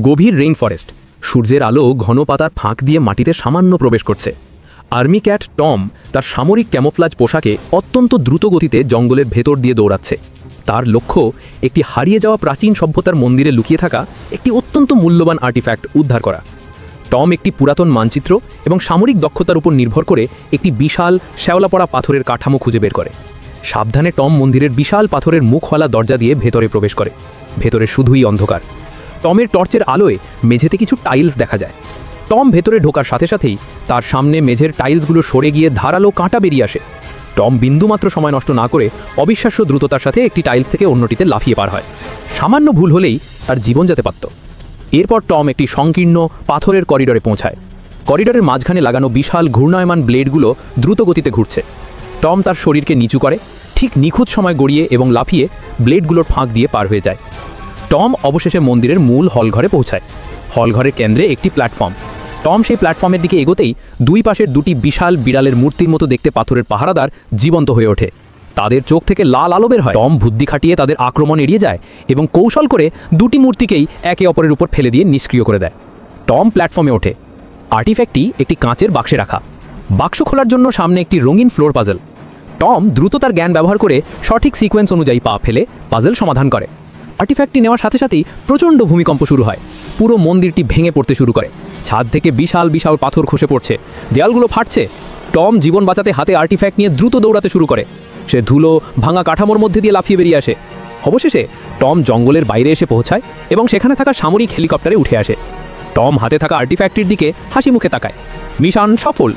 গভীর rain forest, সূর্যের আলো ঘন পাতার ফাঁক দিয়ে মাটিতে সামান্য প্রবেশ করছে। আর্মি ক্যাট টম তার সামরিক ক্যামোফ্লাজ পোশাকে অত্যন্ত দ্রুত গতিতে জঙ্গলের ভেতর দিয়ে দৌড়াচ্ছে। তার লক্ষ্য একটি হারিয়ে যাওয়া প্রাচীন সভ্যতার মন্দিরে লুকিয়ে থাকা একটি অত্যন্ত মূল্যবান আর্টিফ্যাক্ট উদ্ধার করা। টম একটি পুরাতন মানচিত্র এবং সামরিক দক্ষতার উপর নির্ভর করে একটি বিশাল শ্যাওলা পড়া পাথরের কাঠামো খুঁজে বের করে। সাবধানে টম মন্দিরের বিশাল পাথরের মুখওয়ালা দরজা দিয়ে ভেতরে প্রবেশ করে। ভেতরে শুধুই অন্ধকার। টমের টর্চের আলোয় মেঝেতে কিছু টাইলস দেখা যায়। টম ভেতরে ঢোকার সাথে সাথেই তার সামনে মেঝের টাইলসগুলো সরে গিয়ে ধারালো কাঁটা বেরিয়ে আসে। টম বিন্দুমাত্র সময় নষ্ট না করে অবিশ্বাস্য দ্রুততার সাথে একটি টাইলস থেকে অন্যটিতে লাফিয়ে পার হয়। সামান্য ভুল হলেই তার জীবন যেতে পারত। এরপর টম একটি সংকীর্ণ পাথরের করিডরে পৌঁছায়। করিডরের মাঝখানে লাগানো বিশাল ঘূর্ণায়মান ব্লেডগুলো দ্রুত গতিতে ঘুরছে। টম তার শরীরকে নিচু করে ঠিক নিখুঁত সময় গড়িয়ে এবং লাফিয়ে ব্লেডগুলোর ফাঁক দিয়ে পার হয়ে যায়। টম অবশেষে মন্দিরের মূল হলঘরে পৌঁছায়। হলঘরের কেন্দ্রে একটি প্ল্যাটফর্ম। টম সেই প্ল্যাটফর্মের দিকে এগোতেই দুই পাশের দুটি বিশাল বিড়ালের মূর্তির মতো দেখতে পাথরের পাহারাদার জীবন্ত হয়ে ওঠে। তাদের চোখ থেকে লাল আলো বের হয়। টম বুদ্ধি খাটিয়ে তাদের আক্রমণ এড়িয়ে যায় এবং কৌশল করে দুটি মূর্তিকেই একে অপরের উপর ফেলে দিয়ে নিষ্ক্রিয় করে দেয়। টম প্ল্যাটফর্মে ওঠে। আর্টিফ্যাক্টটি একটি কাঁচের বাক্সে রাখা। বাক্স খোলার জন্য সামনে একটি রঙিন ফ্লোর পাজল। টম দ্রুত তার জ্ঞান ব্যবহার করে সঠিক সিকোয়েন্স অনুযায়ী পা ফেলে পাজল সমাধান করে। আর্টিফ্যাক্টটি নেওয়ার সাথে সাথেই প্রচণ্ড ভূমিকম্প শুরু হয়। পুরো মন্দিরটি ভেঙে পড়তে শুরু করে। ছাদ থেকে বিশাল বিশাল পাথর খসে পড়ছে। দেয়ালগুলো ফাটছে। টম জীবন বাঁচাতে হাতে আর্টিফ্যাক্ট নিয়ে দ্রুত দৌড়াতে শুরু করে। সে ধুলো ভাঙা কাঠামোর মধ্যে দিয়ে লাফিয়ে বেরিয়ে আসে। অবশেষে টম জঙ্গলের বাইরে এসে পৌঁছায় এবং সেখানে থাকা সামরিক হেলিকপ্টারে উঠে আসে। টম হাতে থাকা আর্টিফ্যাক্টটির দিকে হাসি মুখে তাকায়। মিশন সফল।